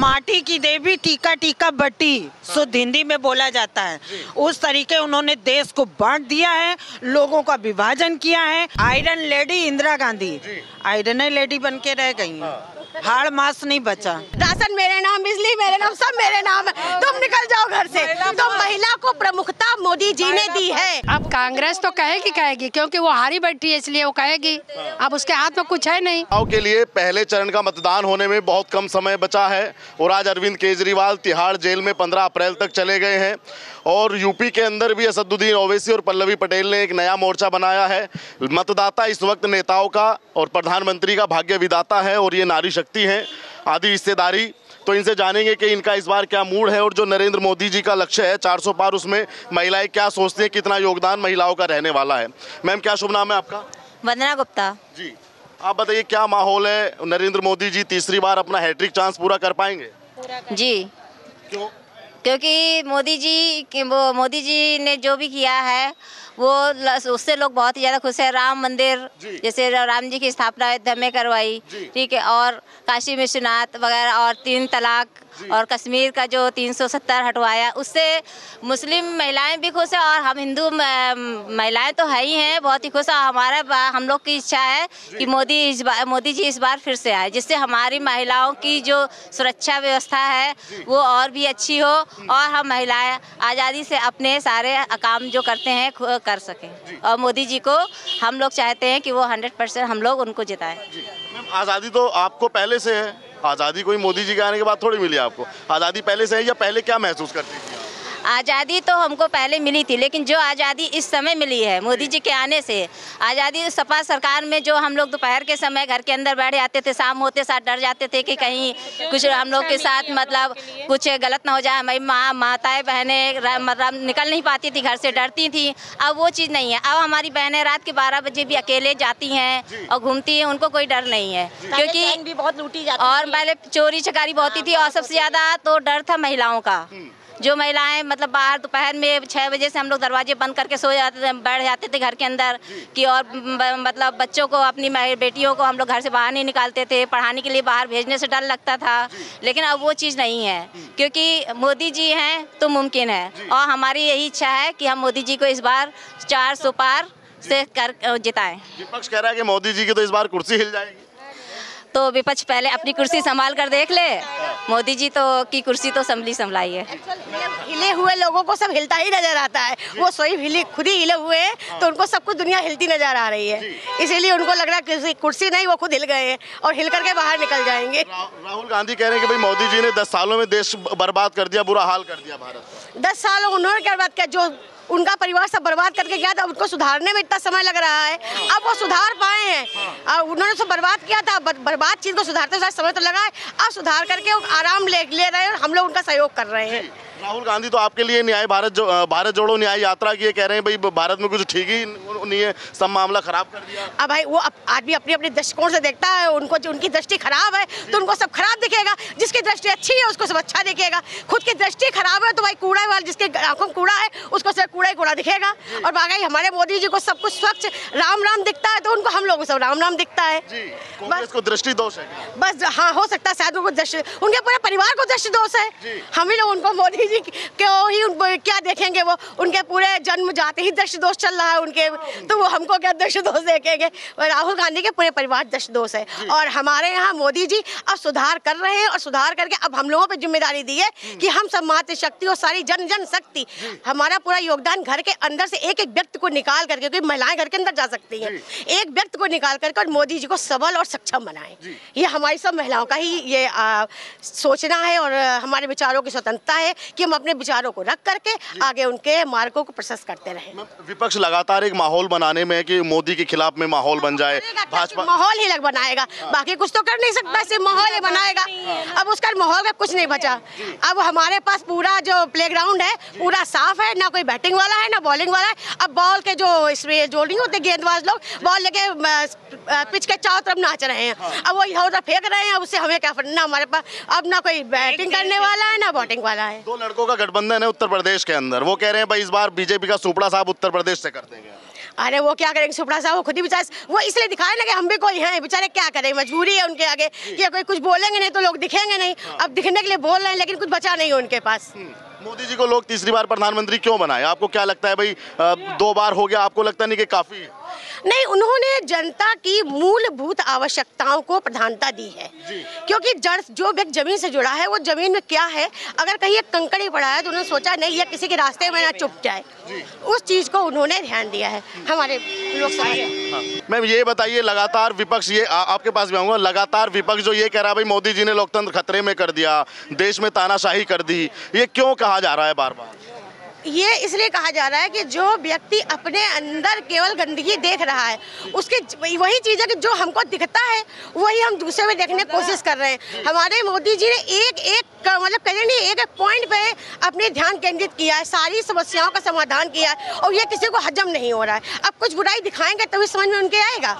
माटी की देवी टीका टीका बट्टी शुद्ध हिंदी में बोला जाता है। उस तरीके उन्होंने देश को बांट दिया है, लोगों का विभाजन किया है। Iron lady Indira Gandhi iron lady बन के रह गई हैं। हाड़ मास नहीं बचा। राशन मेरे नाम, बिजली मेरे नाम, सब मेरे नाम है। तुम निकल जाओ घर से। तो महिला को प्रमुखता मोदी जी ने दी है। अब कांग्रेस तो कहेगी क्योंकि वो हारी बैठी है, इसलिए वो कहेगी। अब उसके हाथ में कुछ है नहीं। चुनाव के लिए पहले चरण का मतदान होने में बहुत कम समय बचा है और आज अरविंद केजरीवाल तिहाड़ जेल में 15 अप्रैल तक चले गए हैं। और यूपी के अंदर भी असदुद्दीन ओवैसी और पल्लवी पटेल ने एक नया मोर्चा बनाया है। मतदाता इस वक्त नेताओं का और प्रधानमंत्री का भाग्य विधाता है और ये नारी शक्ति है, आधी हिस्सेदारी। तो इनसे जानेंगे कि इनका इस बार क्या मूड है और जो नरेंद्र मोदी जी का लक्ष्य है 400 पार, उसमें महिलाएं क्या सोचती हैं, कितना योगदान महिलाओं का रहने वाला है। मैम, क्या शुभ नाम है आपका? वंदना गुप्ता जी। आप बताइए क्या माहौल है? नरेंद्र मोदी जी तीसरी बार अपना हैट्रिक चांस पूरा कर पाएंगे? जी। क्यों? क्योंकि मोदी जी ने जो भी किया है वो उससे लोग बहुत ही ज़्यादा खुश है। राम मंदिर जैसे राम जी की स्थापना अयोध्या में करवाई, ठीक है, और काशी विश्वनाथ वगैरह, और 3 तलाक, और कश्मीर का जो 370 हटवाया, उससे मुस्लिम महिलाएं भी खुश है और हम हिंदू महिलाएं तो है ही हैं, बहुत ही खुश है। हम लोग की इच्छा है कि मोदी जी इस बार फिर से आए, जिससे हमारी महिलाओं की जो सुरक्षा व्यवस्था है वो और भी अच्छी हो और हम महिलाएं आज़ादी से अपने सारे काम जो करते हैं कर सकें। और मोदी जी को हम लोग चाहते हैं कि वो 100% हम लोग उनको जिताएं। आज़ादी तो आपको पहले से है, आज़ादी कोई मोदी जी के आने के बाद थोड़ी मिली आपको। आज़ादी पहले से है या पहले क्या महसूस करती थी? आज़ादी तो हमको पहले मिली थी, लेकिन जो आज़ादी इस समय मिली है मोदी जी के आने से, आज़ादी सपा सरकार में जो हम लोग दोपहर के समय घर के अंदर बैठ जाते थे, शाम होते साथ डर जाते थे कि कहीं कुछ हम लोग के साथ मतलब कुछ गलत ना हो जाए। हमारी माताएं बहनें मतलब निकल नहीं पाती थी घर से, डरती थी। अब वो चीज़ नहीं है। अब हमारी बहनें रात के 12 बजे भी अकेले जाती हैं और घूमती हैं, उनको कोई डर नहीं है, क्योंकि भी बहुत लूटी जाती और पहले चोरी चकारी बहुत थी। और सबसे ज़्यादा तो डर था महिलाओं का। जो महिलाएं मतलब बाहर दोपहर में 6 बजे से हम लोग दरवाजे बंद करके सो जाते थे, बैठ जाते थे घर के अंदर कि, और मतलब बच्चों को, अपनी बेटियों को हम लोग घर से बाहर नहीं निकालते थे, पढ़ाने के लिए बाहर भेजने से डर लगता था। लेकिन अब वो चीज़ नहीं है, क्योंकि मोदी जी हैं तो मुमकिन है। और हमारी यही इच्छा है कि हम मोदी जी को इस बार 400 पार से कर जिताएं। विपक्ष कह रहा है कि मोदी जी की तो इस बार कुर्सी हिल जाएगी। तो विपक्ष पहले अपनी कुर्सी संभाल कर देख ले। मोदी जी तो की कुर्सी तो संभलाई है। हिले हुए लोगों को सब हिलता ही नजर आता है। वो स्वयं खुद ही हिले हुए हैं, तो उनको सब कुछ दुनिया हिलती नजर आ रही है। इसीलिए उनको लग रहा है कि कुर्सी नहीं, वो खुद हिल गए हैं और हिल करके बाहर निकल जाएंगे। राहुल गांधी कह रहे हैं कि भाई मोदी जी ने 10 सालों में देश बर्बाद कर दिया, बुरा हाल कर दिया भारत का। 10 सालों उन्होंने बर्बाद किया, जो उनका परिवार सब बर्बाद करके गया था, उनको सुधारने में इतना समय लग रहा है। अब वो सुधार पाए हैं। उन्होंने सब बर्बाद किया था, बर्बाद चीज को सुधारते समय तो लगा है। अब सुधार करके वो आराम ले रहे हैं, हम लोग उनका सहयोग कर रहे हैं। राहुल गांधी तो आपके लिए भारत जोड़ो न्याय यात्रा की कह रहे हैं, भाई भारत में कुछ ठीक ही नहीं है, सब मामला खराब कर दिया। अब भाई वो आदमी अपनी अपनी दृष्टिकोण से देखता है, उनको जो उनकी दृष्टि खराब है तो उनको सब खराब दिखेगा, जिसकी दृष्टि अच्छी है उसको सब अच्छा दिखेगा। खुद की दृष्टि खराब है तो भाई कूड़ा वाला, जिसके आंखों में कूड़ा है उसको सिर्फ कूड़ा ही कूड़ा दिखेगा। और बाकी हमारे मोदी जी को सब कुछ स्वच्छ राम राम दिखता है, तो उनको हम लोगों को सब राम राम दिखता है। बस को दृष्टि दोष है बस। हाँ, हो सकता है शायद उनको उनके पूरे परिवार को दृष्टि दोष है। हम ही लोग उनको मोदी जी क्यों ही क्या देखेंगे, वो उनके पूरे जन्म जाते ही दृष्टि दोष चल रहा है उनके, तो वो हमको क्या दृष्टि दोष देखेंगे। राहुल गांधी के पूरे परिवार दृष्टि दोष है। और हमारे यहाँ मोदी जी अब सुधार कर रहे हैं और सुधार करके अब हम लोगों पे जिम्मेदारी दी है कि हम सब मातृशक्ति और सारी जन शक्ति, हमारा पूरा योगदान घर के अंदर से एक एक व्यक्ति को निकाल करके, क्योंकि महिलाएं घर के अंदर जा सकती हैं, एक व्यक्ति को निकाल करके और मोदी जी को सबल और सक्षम बनाएं। ये हमारी सब महिलाओं का ही ये सोचना है और हमारे विचारों की स्वतंत्रता है कि हम अपने विचारों को रख करके आगे उनके मार्गों को प्रशस्त करते रहें। विपक्ष लगातार एक माहौल बनाने में है कि मोदी के खिलाफ में माहौल बन जाए, भाजपा माहौल ही लग बनाएगा, बाकी कुछ तो कर नहीं सकता, सिर्फ माहौल ही बनाएगा। अब उसका माहौल का कुछ नहीं बचा। अब हमारे पास पूरा जो प्लेग्राउंड है पूरा साफ है, ना कोई बैटिंग वाला है ना बॉलिंग वाला है। अब बॉल के जो इसमें जो नहीं होते गेंदबाज लोग बॉल लेके पिच के चारों तरफ नाच रहे हैं, अब वो इधर उधर फेंक रहे हैं। अब उससे हमें क्या फर्क, ना हमारे पास अब ना कोई बैटिंग करने वाला है ना बॉटिंग वाला है। 2 लड़कों का गठबंधन है उत्तर प्रदेश के अंदर, वो कह रहे हैं भाई इस बार बीजेपी का सुपड़ा साहब उत्तर प्रदेश से कर देंगे। अरे वो क्या करेंगे सुपड़ा साहब, वो खुद ही बेचारे वो इसलिए दिखाए ना कि हम भी कोई हैं, बेचारे क्या करें, मजबूरी है उनके आगे कि कोई कुछ बोलेंगे नहीं तो लोग दिखेंगे नहीं। अब दिखने के लिए बोल रहे हैं लेकिन कुछ बचा नहीं है उनके पास। मोदी जी को लोग तीसरी बार प्रधानमंत्री क्यों बनाए? आपको क्या लगता है भाई, 2 बार हो गया, आपको लगता नहीं कि काफी है? नहीं, उन्होंने जनता की मूलभूत आवश्यकताओं को प्रधानता दी है, क्योंकि जड़ जो व्यक्ति जमीन से जुड़ा है वो जमीन में क्या है, अगर कहीं एक कंकड़ ही पड़ा है तो उन्होंने सोचा नहीं ये किसी के रास्ते में ना चुप जाए, उस चीज को उन्होंने ध्यान दिया है हमारे लोकसभा में। मैम ये बताइए, लगातार विपक्ष ये आपके पास भी आऊंगा, लगातार विपक्ष जो ये कह रहा है भाई मोदी जी ने लोकतंत्र खतरे में कर दिया, देश में तानाशाही कर दी, ये क्यों कहा जा रहा है बार बार? ये इसलिए कहा जा रहा है कि जो व्यक्ति अपने अंदर केवल गंदगी देख रहा है, उसके वही चीज़ है कि जो हमको दिखता है वही हम दूसरे में देखने की कोशिश कर रहे हैं। हमारे मोदी जी ने एक मतलब कहीं नहीं एक पॉइंट पे अपने ध्यान केंद्रित किया है, सारी समस्याओं का समाधान किया है और ये किसी को हजम नहीं हो रहा है। अब कुछ बुराई दिखाएंगे तभी समझ में उनके आएगा,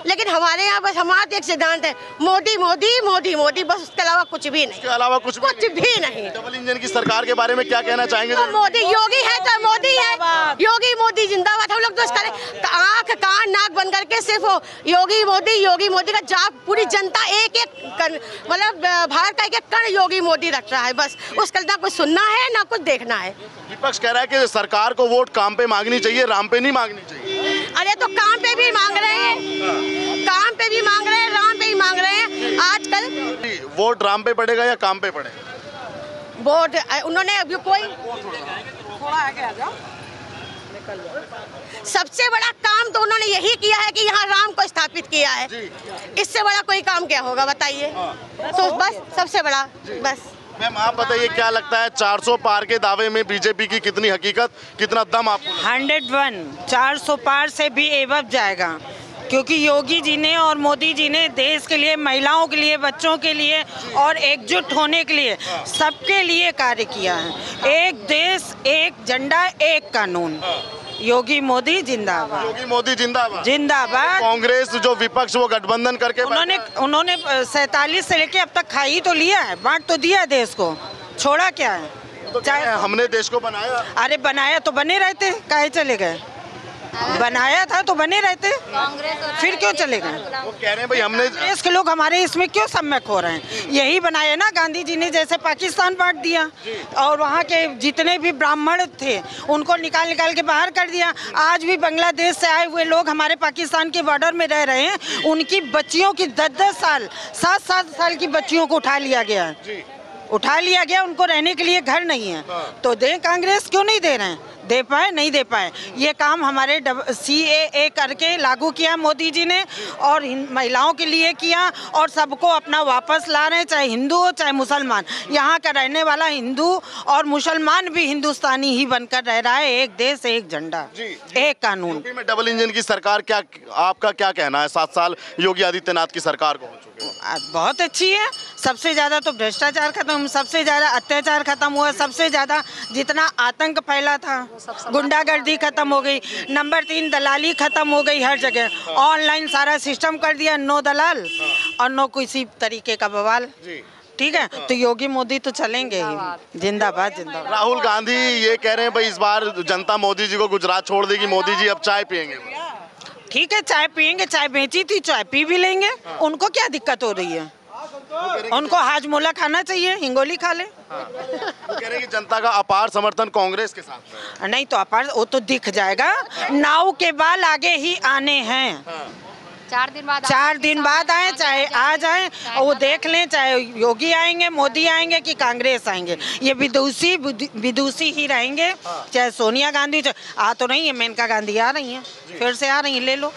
लेकिन हमारे यहाँ बस हमारा एक सिद्धांत है, मोदी मोदी मोदी मोदी, बस उसके अलावा कुछ भी नहीं। इसके अलावा कुछ भी नहीं। डबल इंजन की सरकार के बारे में क्या कहना चाहेंगे? तो मोदी योगी है तो मोदी है, योगी मोदी जिंदाबाद। हम लोग तो इसका आँख कान नाक बंद करके सिर्फ योगी मोदी का जाप पूरी जनता एक मतलब भारत का एक कण योगी मोदी रख रहा है, बस उसका ना कुछ सुनना है ना कुछ देखना है। विपक्ष कह रहा है कि सरकार को वोट काम पे मांगनी चाहिए, राम पे नहीं मांगनी चाहिए। अरे तो काम पे भी मांग रहे हैं, काम पे भी मांग रहे हैं, राम पे भी मांग रहे हैं। आजकल वोट राम पे पड़ेगा या काम पे पड़ेगा? वोट उन्होंने अभी कोई थोड़ा आगे आ जाओ, सबसे बड़ा काम तो उन्होंने यही किया है कि यहाँ राम को स्थापित किया है, इससे बड़ा कोई काम क्या होगा बताइए? तो बस सबसे बड़ा बस। मैम आप बताइए क्या लगता है 400 पार के दावे में बीजेपी की कितनी हकीकत, कितना दम आपको? 101 400 पार से भी एबव जाएगा, क्योंकि योगी जी ने और मोदी जी ने देश के लिए, महिलाओं के लिए, बच्चों के लिए और एकजुट होने के लिए सबके लिए कार्य किया है। एक देश एक झंडा एक कानून, योगी मोदी जिंदाबाद, योगी मोदी जिंदाबाद जिंदाबाद। कांग्रेस जो विपक्ष वो गठबंधन करके उन्होंने 47 से लेके अब तक खा ही तो लिया है, बांट तो दिया देश को, छोड़ा क्या है? तो चाहे हमने देश को बनाया। अरे बनाया तो बने रहते, काहे चले गए? बनाया था तो बने रहते, फिर क्यों चले गए? वो कह रहे हैं भाई हमने, देश के लोग हमारे इसमें क्यों सम्यक हो रहे हैं? यही बनाया ना गांधी जी ने, जैसे पाकिस्तान बांट दिया और वहाँ के जितने भी ब्राह्मण थे उनको निकाल के बाहर कर दिया। आज भी बांग्लादेश से आए हुए लोग हमारे पाकिस्तान के बॉर्डर में रह रहे हैं, उनकी बच्चियों की 10-10 साल 7-7 साल की बच्चियों को उठा लिया गया, उनको रहने के लिए घर नहीं है। तो दें, कांग्रेस क्यों नहीं दे रहे हैं? दे पाए नहीं दे पाए। ये काम हमारे CAA करके लागू किया मोदी जी ने और महिलाओं के लिए किया और सबको अपना वापस ला रहे हैं, चाहे हिंदू हो चाहे मुसलमान। यहाँ का रहने वाला हिंदू और मुसलमान भी हिंदुस्तानी ही बनकर रह रहा है। एक देश एक झंडा एक कानून। यूपी में डबल इंजन की सरकार, क्या आपका क्या कहना है? 7 साल योगी आदित्यनाथ की सरकार को हो चुके हैं। बहुत अच्छी है। सबसे ज़्यादा तो भ्रष्टाचार खत्म, सबसे ज़्यादा अत्याचार खत्म हुआ, सबसे ज़्यादा जितना आतंक फैला था, गुंडागर्दी खत्म हो गई, नंबर 3 दलाली खत्म हो गई, हर जगह ऑनलाइन सारा सिस्टम कर दिया, नो दलाल और नो किसी तरीके का बवाल। ठीक है, तो योगी मोदी तो चलेंगे ही, जिंदाबाद जिंदाबाद। राहुल गांधी ये कह रहे हैं भाई इस बार जनता मोदी जी को गुजरात छोड़ देगी, मोदी जी अब चाय पियेंगे। ठीक है, चाय पियेंगे, चाय बेची थी, चाय पी भी लेंगे, उनको क्या दिक्कत हो रही है? उनको हाजमोला खाना चाहिए, हिंगोली खा ले। वो कह रहे हैं कि जनता का अपार समर्थन कांग्रेस के साथ है। नहीं तो अपार वो तो दिख जाएगा, नाव के बाल आगे ही आने हैं। 4 दिन बाद आए, चाहे आ जाए, वो देख लें, चाहे योगी आएंगे, मोदी आएंगे कि कांग्रेस आएंगे, ये विदुषी ही रहेंगे। चाहे सोनिया गांधी आ तो नहीं है, मेनका गांधी आ रही है, फिर से आ रही है, ले लो।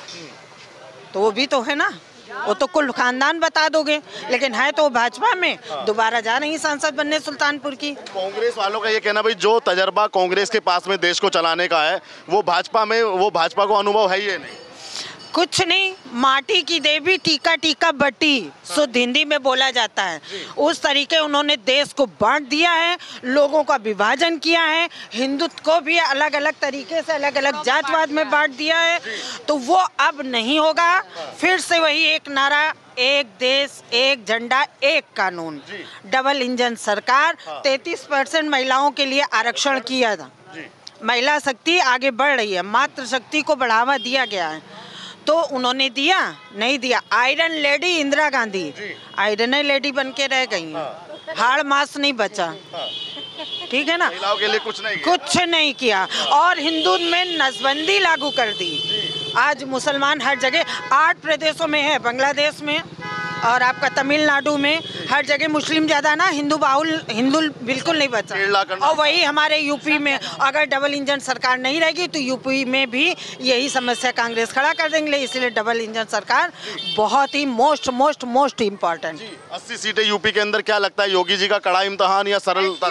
तो वो भी तो है ना, वो तो कुल खानदान बता दोगे, लेकिन है तो भाजपा में, दोबारा जा रही सांसद बनने सुल्तानपुर की। कांग्रेस वालों का ये कहना भाई जो तजर्बा कांग्रेस के पास में देश को चलाने का है वो भाजपा को अनुभव है ही नहीं। कुछ नहीं, माटी की देवी टीका टीका बटी, शुद्ध हिंदी में बोला जाता है। उस तरीके उन्होंने देश को बांट दिया है, लोगों का विभाजन किया है, हिंदुत्व को भी अलग अलग तरीके से अलग अलग जातवाद में बांट दिया है। तो वो अब नहीं होगा। फिर से वही एक नारा, एक देश एक झंडा एक कानून, डबल इंजन सरकार। 33% महिलाओं के लिए आरक्षण किया था, महिला शक्ति आगे बढ़ रही है, मातृशक्ति को बढ़ावा दिया गया है, तो उन्होंने दिया नहीं दिया। Iron lady Indira Gandhi iron lady बन के रह गई, हाड़ मास नहीं बचा, ठीक है ना। महिलाओं के लिए कुछ नहीं किया और हिंदू में नसबंदी लागू कर दी। आज मुसलमान हर जगह 8 प्रदेशों में है, बांग्लादेश में और आपका तमिलनाडु में हर जगह मुस्लिम ज्यादा ना, हिंदू बिल्कुल नहीं बचा। और वही हमारे यूपी में अगर डबल इंजन सरकार नहीं रहेगी तो यूपी में भी यही समस्या कांग्रेस खड़ा कर देंगे, इसलिए डबल इंजन सरकार बहुत ही मोस्ट इम्पोर्टेंट। 80 सीटें यूपी के अंदर, क्या लगता है योगी जी का कड़ा इम्तिहान या सरलता?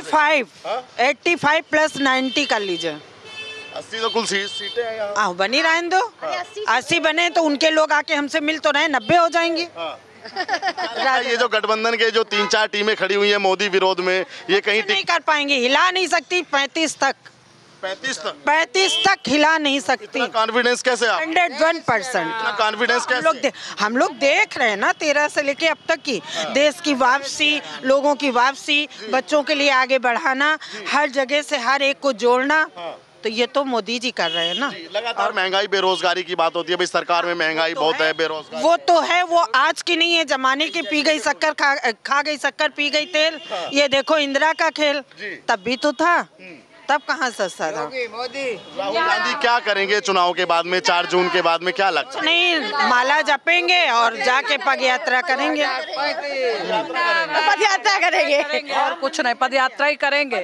85 प्लस 90 कर लीजिए। 80 तो कुल सीटें हैं यहाँ। बनी रहने दो, 80 बने तो उनके लोग आके हमसे मिल तो रहे, 90 हो जाएंगे। ये जो गठबंधन के जो 3-4 टीमें खड़ी हुई हैं मोदी विरोध में, ये कहीं नहीं कर पाएंगे, हिला नहीं सकती 35 तक हिला नहीं सकती। कॉन्फिडेंस कैसे? 101% कॉन्फिडेंस कैसे? हम लोग देख रहे हैं ना 13 से लेके अब तक की देश की वापसी, लोगों की वापसी, बच्चों के लिए आगे बढ़ाना, हर जगह से हर एक को जोड़ना, तो ये तो मोदी जी कर रहे हैं ना। लगातार महंगाई बेरोजगारी की बात होती है, भाई सरकार में महंगाई बहुत है, बेरोजगारी वो तो है, वो आज की नहीं है, जमाने की पी गई शक्कर खा गई शक्कर पी गई तेल। ये देखो इंदिरा का खेल, तब भी तो था, तब कहाँ सस्ता था। राहुल गांधी क्या करेंगे चुनाव के बाद में, 4 जून के बाद में क्या लगता है? नहीं, माला जपेंगे और जाके पग यात्रा करेंगे। पद यात्रा करेंगे और कुछ नहीं, पद यात्रा ही करेंगे।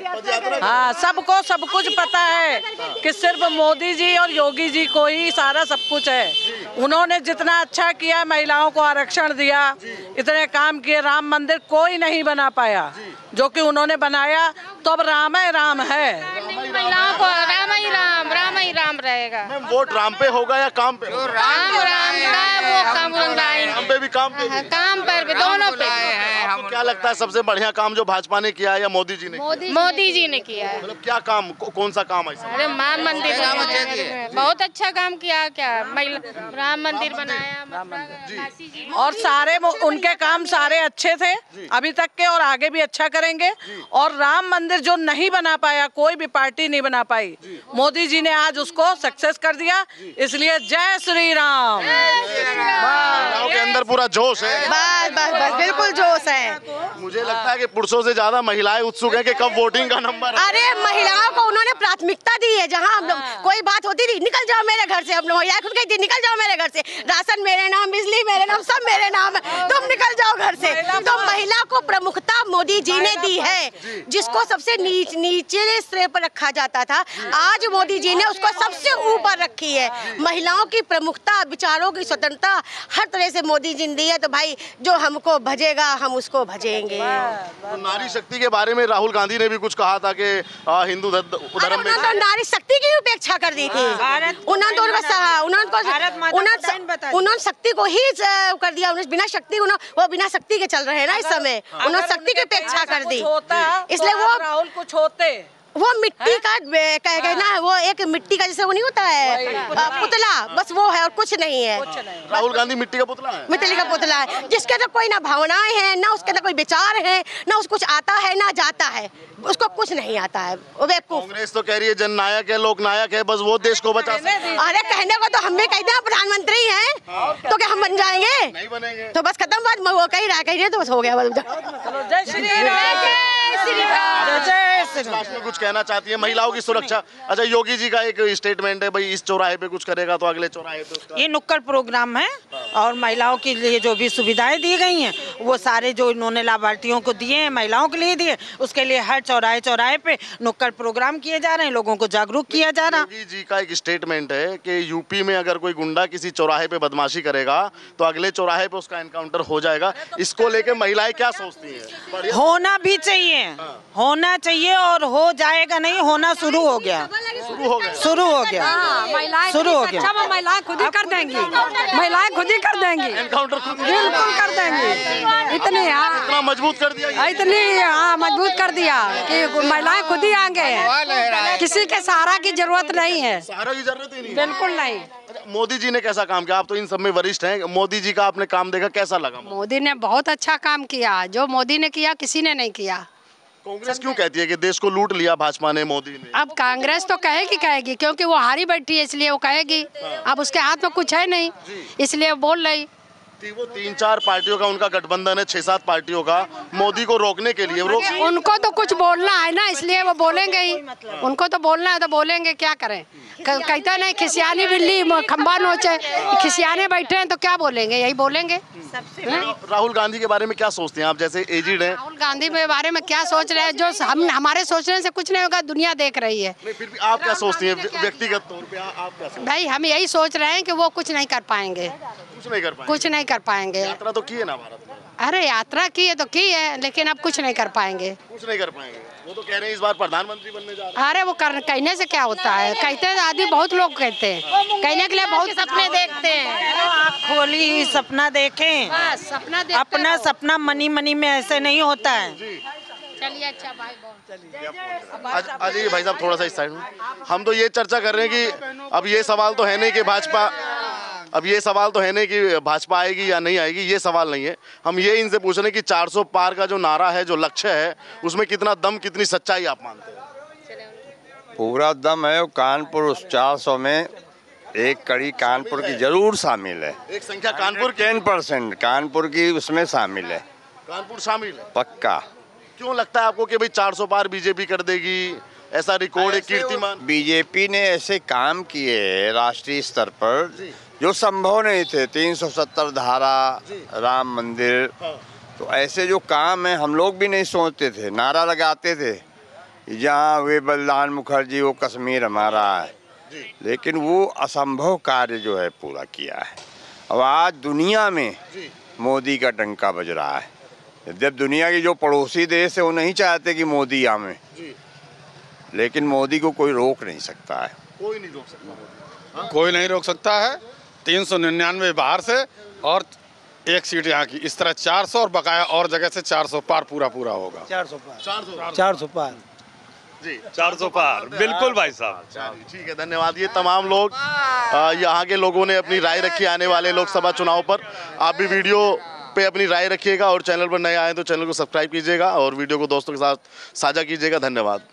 हाँ, सबको सब कुछ पता है कि सिर्फ मोदी जी और योगी जी को ही सारा सब कुछ है। उन्होंने जितना अच्छा किया, महिलाओं को आरक्षण दिया, इतने काम किए, राम मंदिर कोई नहीं बना पाया, जो कि उन्होंने बनाया, तो अब राम है राम है। महिलाओं को राम ही राम रहेगा। वोट राम पे होगा या काम पे? राम का वो काम पे भी काम पर भी, दोनों पे। आपको क्या लगता है सबसे बढ़िया काम जो भाजपा ने किया है या मोदी जी ने? मोदी जी ने किया है। मतलब क्या काम, कौन सा काम है? अरे राम मंदिर बहुत अच्छा काम किया, क्या राम मंदिर बनाया, और सारे उनके काम सारे अच्छे थे अभी तक के, और आगे भी अच्छा करेंगे। और राम मंदिर जो नहीं बना पाया, कोई भी पार्टी नहीं बना पाई, मोदी जी ने आज उसको सक्सेस कर दिया, इसलिए जय श्री राम। के अंदर पूरा जोश है। बस बिल्कुल जोश है। मुझे लगता है कि पुरुषों से ज्यादा महिलाएं उत्सुक हैं कि कब वोटिंग का नंबर। अरे महिलाओं को उन्होंने प्राथमिकता दी है, जहाँ हम लोग कोई बात होती थी, निकल जाओ मेरे घर से, हम लोग खुद कहती थी निकल जाओ मेरे घर से, राशन मेरे नाम, बिजली मेरे नाम, सब मेरे नाम है, तुम निकल जाओ घर से। तो महिला को प्रमुखता मोदी जी ने दी है, जिसको सबसे नीचे स्तर पर रखा जाता था, आज मोदी जी ने उसको सबसे ऊपर रखी है। महिलाओं की प्रमुखता, विचारों की स्वतंत्रता हर तरह से मोदी जी ने दी है। तो भाई जो हमको भजेगा हम उसको भजेंगे। तो नारी शक्ति के बारे में राहुल गांधी ने भी कुछ कहा था कि हिंदू धर्म में तो नारी शक्ति की उपेक्षा कर दी थी, उन्होंने शक्ति को ही कर दिया, उन्होंने बिना शक्ति, वो बिना शक्ति के चल रहे हैं ना इस समय, उन्होंने शक्ति की उपेक्षा कर दी, इसलिए वो राहुल कुछ होते, वो मिट्टी का कह गए ना, वो एक मिट्टी का जैसे वो नहीं होता है पुतला, बस वो है और कुछ नहीं है। राहुल गांधी मिट्टी का पुतला है, मिट्टी का पुतला है, जिसके तो कोई ना भावनाएं हैं, ना उसके अंदर कोई विचार है, ना उसको कुछ आता है ना जाता है, उसको कुछ नहीं आता है। कांग्रेस तो कह रही है जननायक है, लोकनायक है, बस वो देश को बचा सकते हैं। अरे कहने को तो हम भी कहते हैं प्रधानमंत्री हैं, तो क्या हम बन जाएंगे? नहीं बनेंगे तो बस खत्म बात, वो कही रहा तो बस हो गया। जय श्री राम। कुछ कहना चाहती है महिलाओं की सुरक्षा? अच्छा, योगी जी का एक स्टेटमेंट है, भाई इस चौराहे पे कुछ करेगा तो अगले चौराहे पे ये नुक्कड़ प्रोग्राम है, और महिलाओं के लिए जो भी सुविधाएं दी गई हैं वो सारे जो इन्होंने लाभार्थियों को दिए हैं, महिलाओं के लिए दिए, उसके लिए हर चौराहे पे नुक्कड़ प्रोग्राम किए जा रहे हैं, लोगों को जागरूक किया जा रहा है। योगी जी का एक स्टेटमेंट है कि यूपी में अगर कोई गुंडा किसी चौराहे पे बदमाशी करेगा तो अगले चौराहे पे उसका एनकाउंटर हो जाएगा। इसको लेके महिलाएं क्या सोचती हैं? होना भी चाहिए, होना चाहिए, और हो जाएगा नहीं, होना शुरू हो गया। महिलाएं खुद ही कर देंगी, महिलाएं खुद ही कर देंगी, एनकाउंटर बिल्कुल कर देंगी। इतना मजबूत कर दिया, मजबूत कर दिया कि महिलाएं खुद ही आगे हैं, किसी के सहारा की जरूरत नहीं है, सहारा की जरूरत ही नहीं, बिल्कुल नहीं। मोदी जी ने कैसा काम किया? आप तो इन सब में वरिष्ठ हैं, मोदी जी का आपने काम देखा, कैसा लगा? मोदी ने बहुत अच्छा काम किया, जो मोदी ने किया किसी ने नहीं किया। कांग्रेस क्यों कहती है कि देश को लूट लिया भाजपा ने, मोदी ने? अब कांग्रेस तो कहेगी क्योंकि वो हारी बैठी है इसलिए वो कहेगी। अब उसके हाथ में कुछ है नहीं इसलिए वो बोल रही। वो 3-4 पार्टियों का उनका गठबंधन है, 6-7 पार्टियों का, मोदी को रोकने के लिए। उनको तो कुछ बोलना है ना इसलिए वो बोलेंगे ही। उनको तो बोलना है तो बोलेंगे, क्या करें। कहते नहीं खिसियानी बिल्ली खंबा नोचे, खिसियाने बैठे हैं तो क्या बोलेंगे, यही बोलेंगे। राहुल गांधी के बारे में क्या सोचते हैं आप, जैसे एजिड हैं? राहुल गांधी के बारे में क्या सोच रहे हैं, जो हम हमारे सोचने से कुछ नहीं होगा, दुनिया देख रही है। नहीं, फिर भी आप क्या सोचती हैं व्यक्तिगत तौर पे, आप क्या सोचते हैं? भाई हम यही सोच रहे हैं कि वो कुछ नहीं कर पाएंगे, कुछ नहीं कर पाएंगे। यात्रा तो की है ना भारत में? अरे यात्रा की है तो की है, लेकिन अब कुछ नहीं कर पाएंगे। वो तो कह रहे हैं इस बार प्रधानमंत्री बनने जा रहे हैं। अरे वो कहने से क्या होता है, कहते हैं आदमी, बहुत लोग कहते हैं, कहने के लिए बहुत सपने देखते हैं। आँख खोली हुई सपना देखें, सपना अपना सपना मनी में ऐसे नहीं होता है। चलिए अच्छा भाई, अजय भाई साहब थोड़ा सा इस साइड में। हम तो ये चर्चा कर रहे हैं कि अब ये सवाल तो है नहीं कि भाजपा आएगी या नहीं आएगी, ये सवाल नहीं है। हम ये इनसे पूछ रहे हैं कि 400 पार का जो नारा है, जो लक्ष्य है, उसमें कितना दम, कितनी सच्चाई आप मानते हैं? पूरा दम है। कानपुर उस 400 में एक कड़ी कानपुर की जरूर शामिल है, एक संख्या कानपुर 10% कानपुर की उसमें शामिल है। कानपुर शामिल है पक्का। क्यों लगता है आपको कि भाई 400 पार बीजेपी कर देगी? ऐसा रिकॉर्ड, एक कीर्तिमान। बीजेपी ने ऐसे काम किए राष्ट्रीय स्तर पर जो संभव नहीं थे। 370 धारा, राम मंदिर, तो ऐसे जो काम है हम लोग भी नहीं सोचते थे। नारा लगाते थे जहाँ वे बलिदान मुखर्जी, वो कश्मीर हमारा है, लेकिन वो असंभव कार्य जो है पूरा किया है। अब आज दुनिया में मोदी का डंका बज रहा है। जब दुनिया की जो पड़ोसी देश है वो नहीं चाहते कि मोदी आवे, लेकिन मोदी को कोई रोक नहीं सकता है। कोई नहीं रोक सकता, कोई नहीं रोक सकता है। 399 बाहर से और 1 सीट यहाँ की, इस तरह 400 और बकाया और जगह से 400 पार पूरा होगा। 400 पार जी, 400 पार, बिल्कुल भाई साहब। ठीक है, धन्यवाद। ये तमाम लोग, यहाँ के लोगों ने अपनी राय रखी आने वाले लोकसभा चुनाव पर। आप भी वीडियो पे अपनी राय रखिएगा और चैनल पर नए आए तो चैनल को सब्सक्राइब कीजिएगा और वीडियो को दोस्तों के साथ साझा कीजिएगा। धन्यवाद।